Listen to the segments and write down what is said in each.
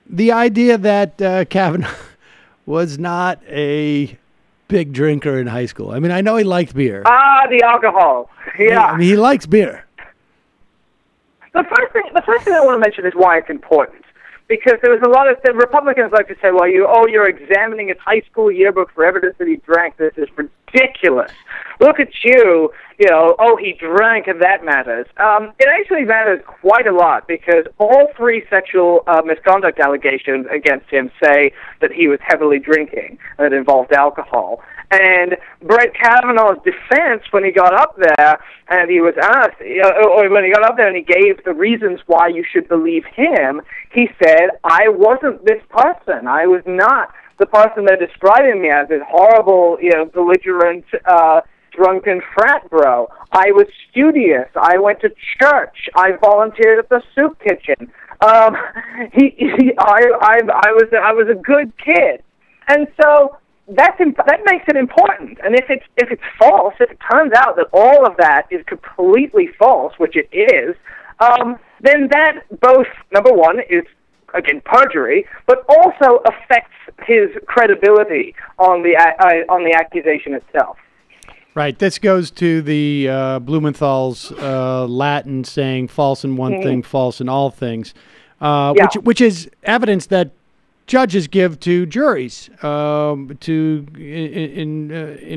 The idea that Kavanaugh was not a big drinker in high school. I mean, I know he liked beer. The alcohol. Yeah. I mean, he likes beer. The first thing I want to mention is why it's important. Because there was a lot of Republicans like to say, well, you're examining his high school yearbook for evidence that he drank. This is ridiculous. Look at you, he drank and that matters. It actually matters quite a lot because all three sexual misconduct allegations against him say that he was heavily drinking and it involved alcohol. And Brett Kavanaugh's defense when he got up there and he was asked, or when he got up there and he gave the reasons why you should believe him, he said, I wasn't this person. I was not the person they're describing me as, this horrible, belligerent, drunken frat bro. I was studious. I went to church. I volunteered at the soup kitchen. I was a good kid. And so that makes it important. And if it's false, if it turns out that all of that is completely false, which it is, then that both, number one, is again perjury, but also affects his credibility on the accusation itself. Right. This goes to the Blumenthal's Latin saying "false in one thing, false in all things," which is evidence that judges give to juries in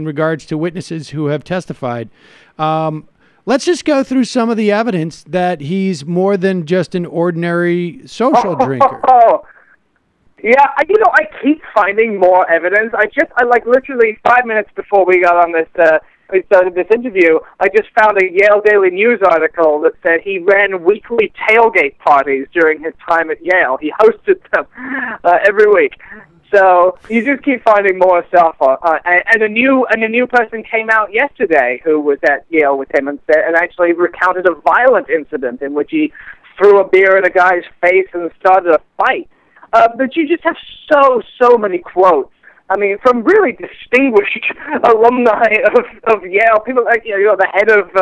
regards to witnesses who have testified. Let's just go through some of the evidence that he's more than just an ordinary social drinker. Yeah, I keep finding more evidence. I like literally 5 minutes before we got on we started this interview, I just found a Yale Daily News article that said he ran weekly tailgate parties during his time at Yale. He hosted them every week. So you just keep finding more stuff. And a new person came out yesterday who was at Yale with him and actually recounted a violent incident in which he threw a beer in a guy's face and started a fight. But you just have so many quotes. I mean, from really distinguished alumni of Yale, people like the head of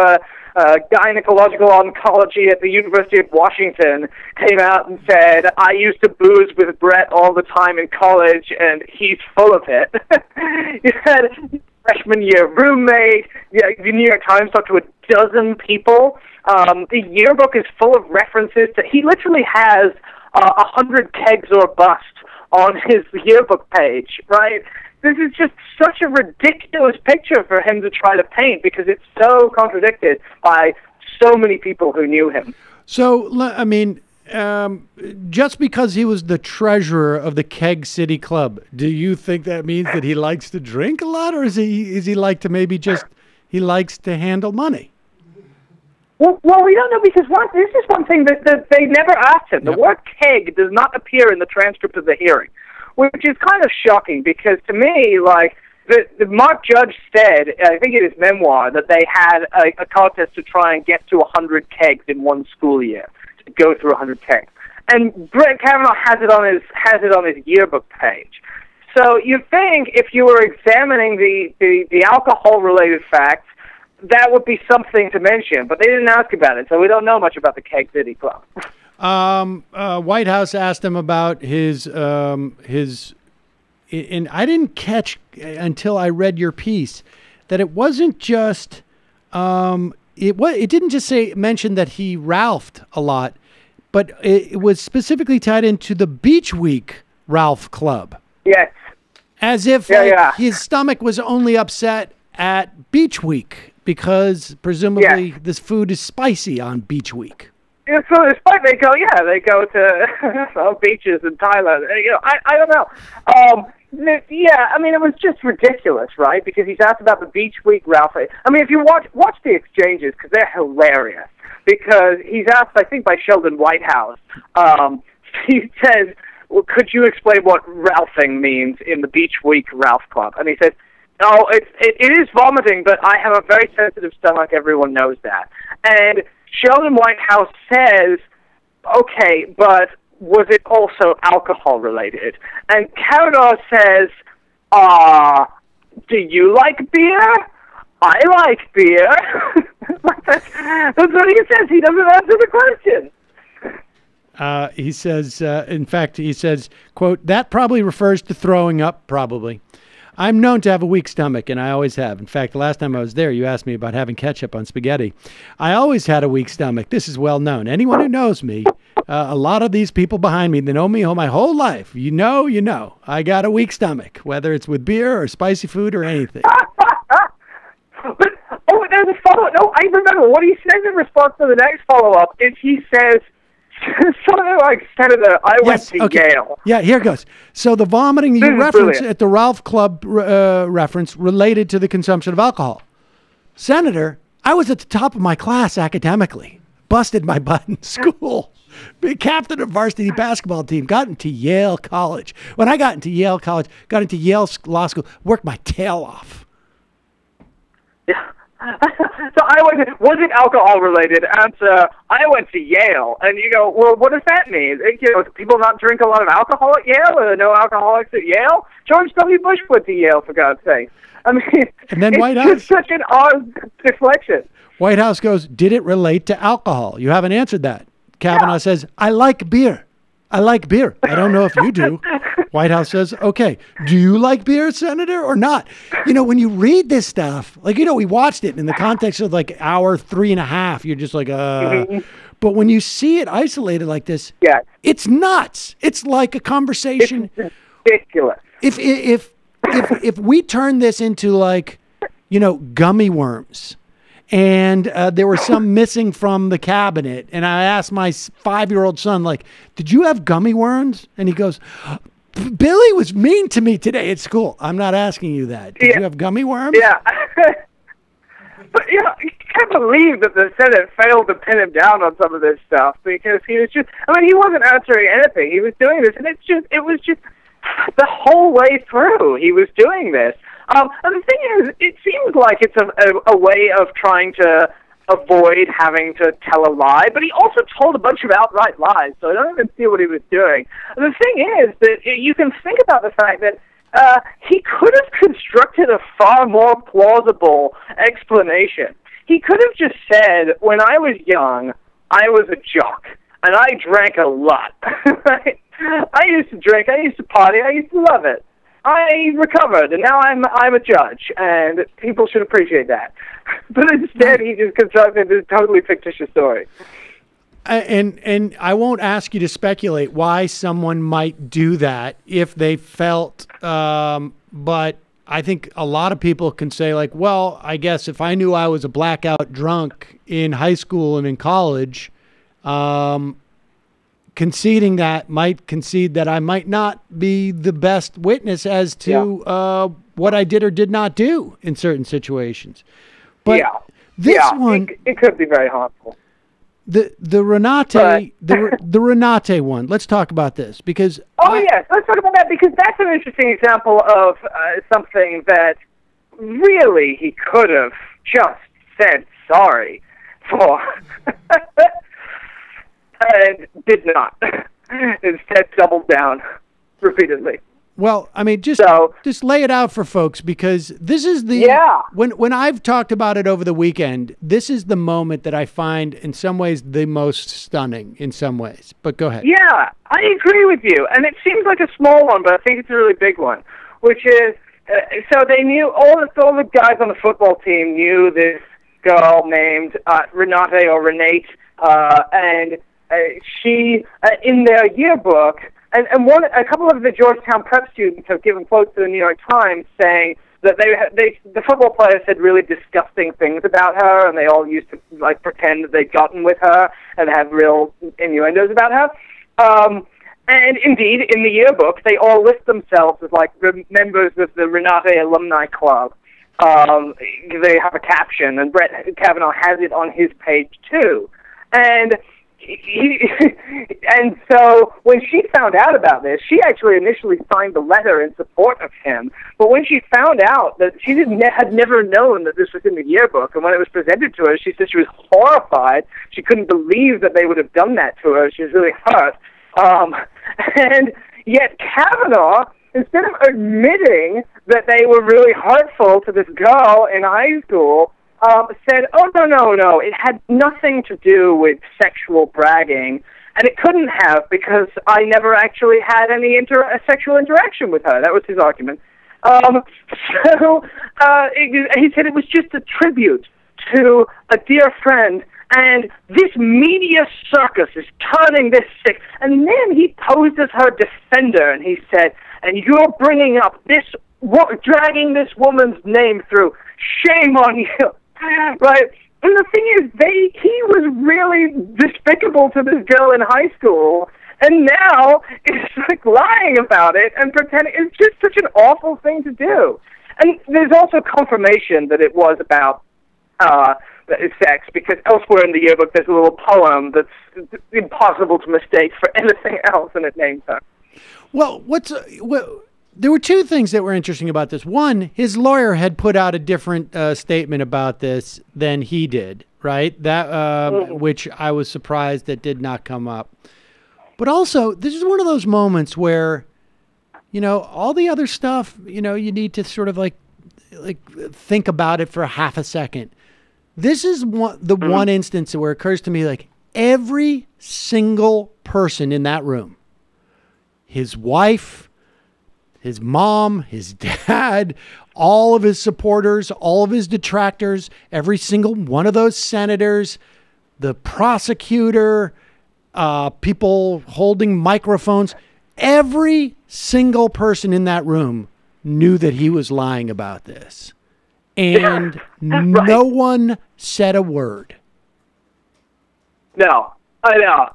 gynecological oncology at the University of Washington came out and said, "I used to booze with Brett all the time in college, and he's full of it." You had freshman year roommate. The New York Times talked to a dozen people. The yearbook is full of references to. He literally has 100 kegs or bust on his yearbook page, right? This is just such a ridiculous picture for him to try to paint because it's so contradicted by so many people who knew him. So, I mean, just because he was the treasurer of the Keg City Club, do you think that means that he likes to drink a lot, or is he like to maybe just he likes to handle money? Well, we don't know because this is one thing that they never asked him. The word keg does not appear in the transcript of the hearing, which is kind of shocking because to me, like, the Mark Judge said, I think in his memoir, that they had a contest to try and get to 100 kegs in one school year, to go through 100 kegs. And Brett Kavanaugh has it on his yearbook page. So you think if you were examining the alcohol-related facts, that would be something to mention, but they didn't ask about it, so we don't know much about the Keg City Club. White House asked him about his, and I didn't catch until I read your piece that it wasn't just, it didn't just mention that he Ralphed a lot, but it was specifically tied into the Beach Week Ralph Club. Yes. As if his stomach was only upset at Beach Week because presumably this food is spicy on Beach Week. Yeah, so despite they go to beaches in Thailand. I don't know. I mean, it was just ridiculous, right? Because he's asked about the Beach Week Ralph. I mean, if you watch the exchanges, because they're hilarious. Because he's asked, I think, by Sheldon Whitehouse. He says, "Well, could you explain what Ralphing means in the Beach Week Ralph Club?" And he said, "Oh, it is vomiting, but I have a very sensitive stomach. Everyone knows that." And Sheldon Whitehouse says, "Okay, but was it also alcohol related?" And Kavanaugh says, "Do you like beer? I like beer." That's what he says. He doesn't answer the question. He says, in fact, he says, quote, that probably refers to throwing up, probably. I'm known to have a weak stomach, and I always have. In fact, the last time I was there, you asked me about having ketchup on spaghetti. I always had a weak stomach. This is well known. Anyone who knows me, a lot of these people behind me, they know me my whole life. You know. I got a weak stomach, whether it's with beer or spicy food or anything. But, there's a follow-up. No, I remember what he says in response to the next follow-up is he says, something like, Senator, I went to Yale. Yeah, here goes. So the vomiting you reference at the Ralph Club reference related to the consumption of alcohol. Senator, I was at the top of my class academically. Busted my butt in school. Be captain of varsity basketball team. Got into Yale College. When I got into Yale College, got into Yale Law School, worked my tail off. Yeah. So was it alcohol related? Answer, I went to Yale. And you go, well, what does that mean? Do people not drink a lot of alcohol at Yale? Are there no alcoholics at Yale? George W. Bush went to Yale, for God's sake. I mean, and then it's just such an odd deflection. White House goes, did it relate to alcohol? You haven't answered that. Kavanaugh says, I like beer. I like beer. I don't know if you do. White House says, okay, do you like beer, Senator, or not? When you read this stuff, we watched it in the context of hour 3.5. You're just like, But when you see it isolated like this, it's nuts. It's like a conversation. It's ridiculous. If we turn this into gummy worms, and there were some missing from the cabinet, and I asked my 5-year-old son, did you have gummy worms? And he goes, Billy was mean to me today at school. I'm not asking you that. Did you have gummy worms? Yeah. But, you can't believe that the Senate failed to pin him down on some of this stuff, because he was just, he wasn't answering anything. He was doing this, and it was just the whole way through he was doing this. And the thing is, it seems like it's a way of trying to avoid having to tell a lie, but he also told a bunch of outright lies, so I don't even see what he was doing. And the thing is that you can think about the fact that he could have constructed a far more plausible explanation. He could have just said, when I was young, I was a jock, and I drank a lot. Right? I used to drink, I used to party, I used to love it. I recovered, and now I'm a judge, and people should appreciate that. But instead, he just constructed this totally fictitious story. And I won't ask you to speculate why someone might do that if they felt, but I think a lot of people can say, well, I guess if I knew I was a blackout drunk in high school and in college, conceding that might concede that I might not be the best witness as to what I did or did not do in certain situations. But this one, it could be very harmful. The Renate the Renate one. Let's talk about this because yes, let's talk about that because that's an interesting example of something that really he could have just said sorry for. And did not. Instead, doubled down repeatedly. Well, just lay it out for folks because this is when I've talked about it over the weekend, this is the moment that I find in some ways the most stunning in some ways. But go ahead. Yeah, I agree with you. And it seems like a small one, but I think it's a really big one, which is, so they knew, all the guys on the football team knew this girl named Renate or Renate, and she, in their yearbook, and a couple of the Georgetown prep students have given quotes to the New York Times saying that the football players said really disgusting things about her, and they all used to pretend that they'd gotten with her and have real innuendos about her. And indeed, in the yearbook, they all list themselves as members of the Renate Alumni Club. They have a caption, and Brett Kavanaugh has it on his page too, and. And so when she found out about this, she actually initially signed the letter in support of him. But when she found out that she had never known that this was in the yearbook, and when it was presented to her, she said she was horrified. She couldn't believe that they would have done that to her. She was really hurt. And yet Kavanaugh, instead of admitting that they were really hurtful to this girl in high school, said, oh, no, it had nothing to do with sexual bragging, and it couldn't have because I never actually had any sexual interaction with her. That was his argument. He said it was just a tribute to a dear friend, and this media circus is turning this sick. And then he posed as her defender, and he said, and you're bringing up this, dragging this woman's name through. Shame on you. Right? And the thing is, he was really despicable to this girl in high school, and now it's like lying about it and pretending. It's just such an awful thing to do. And there's also confirmation that it was about sex, because elsewhere in the yearbook there's a little poem that's impossible to mistake for anything else, and it names her. Well, there were two things that were interesting about this. One, his lawyer had put out a different statement about this than he did, right? That which I was surprised that did not come up. But also, this is one of those moments where, all the other stuff, you need to sort of like think about it for half a second. This is one instance where it occurs to me, like, every single person in that room, his wife, his mom, his dad, all of his supporters, all of his detractors, every single one of those senators, the prosecutor, people holding microphones, every single person in that room knew that he was lying about this. And right. No one said a word. No, I know.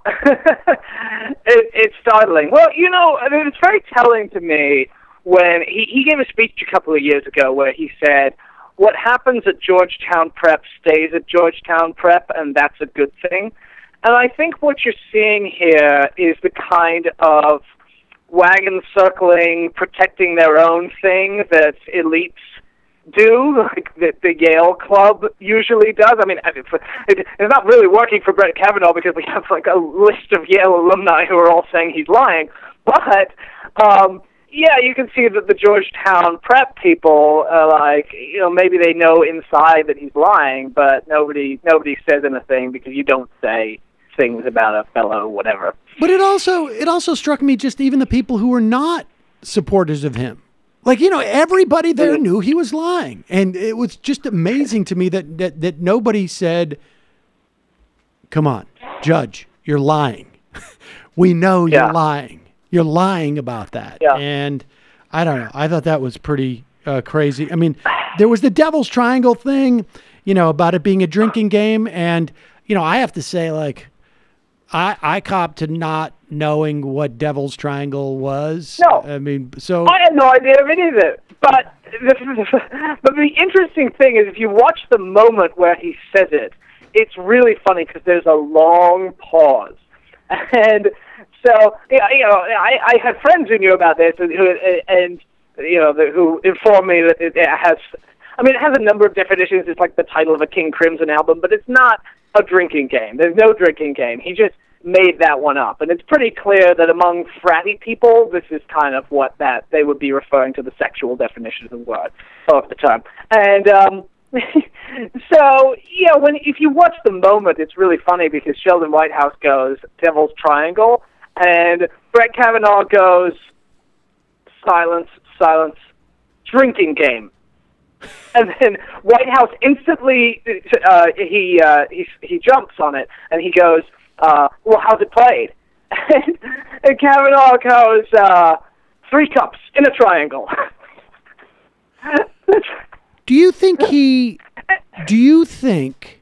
It's startling. Well, it's very telling to me when he gave a speech a couple of years ago where he said, what happens at Georgetown Prep stays at Georgetown Prep, and that's a good thing. And I think what you're seeing here is the kind of wagon circling, protecting their own thing that elites do, like the Yale Club usually does. I mean, it's not really working for Brett Kavanaugh because we have like a list of Yale alumni who are all saying he's lying. But yeah, you can see that the Georgetown Prep people are like, maybe they know inside that he's lying, but nobody says anything because you don't say things about a fellow whatever. But it also struck me, just even the people who were not supporters of him. Like, everybody there knew he was lying. And it was just amazing to me that nobody said, come on, Judge, you're lying. We know you're lying. You're lying about that. Yeah. And I don't know. I thought that was pretty crazy. I mean, there was the Devil's Triangle thing, about it being a drinking game. And, I have to say, like, I copped to not knowing what Devil's Triangle was. No. I mean, so I had no idea of it either. But the interesting thing is, if you watch the moment where he says it, it's really funny because there's a long pause. And so, I had friends who knew about this and who informed me that it has a number of definitions. It's like the title of a King Crimson album, but it's not a drinking game. There's no drinking game. He just made that one up. And it's pretty clear that among fratty people, this is kind of what that they would be referring to the sexual definition of the word of the term. And so, if you watch the moment, it's really funny because Sheldon Whitehouse goes, Devil's Triangle, and Brett Kavanaugh goes, silence, silence, drinking game. And then Whitehouse instantly he jumps on it and he goes, well, how's it played? And Kavanaugh goes, 3 cups in a triangle. Do you think,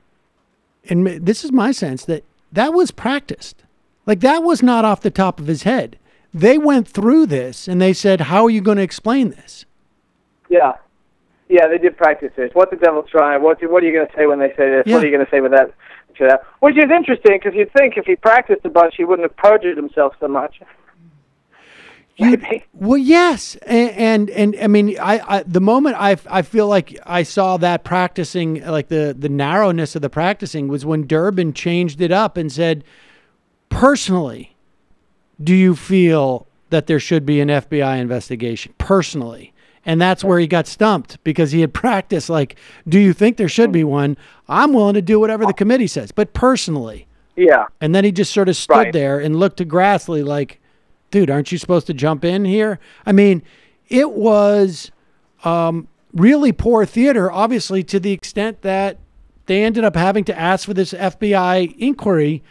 and this is my sense, that was practiced? Like, that was not off the top of his head. They went through this and they said, how are you going to explain this? Yeah. Yeah, they did practice this. What's the Devil's Triangle? What are you going to say when they say this? Yeah. What are you going to say with that? Which is interesting because you'd think if he practiced a bunch, he wouldn't have perjured himself so much. Well, yes, and I mean, I the moment I feel like I saw that practicing, like the narrowness of the practicing, was when Durbin changed it up and said, personally, do you feel that there should be an FBI investigation? Personally. And that's where he got stumped, because he had practiced, like, do you think there should be one? I'm willing to do whatever the committee says, but personally. Yeah. And then he just sort of stood there and looked to Grassley like, dude, aren't you supposed to jump in here? I mean, it was really poor theater, obviously, to the extent that they ended up having to ask for this FBI inquiry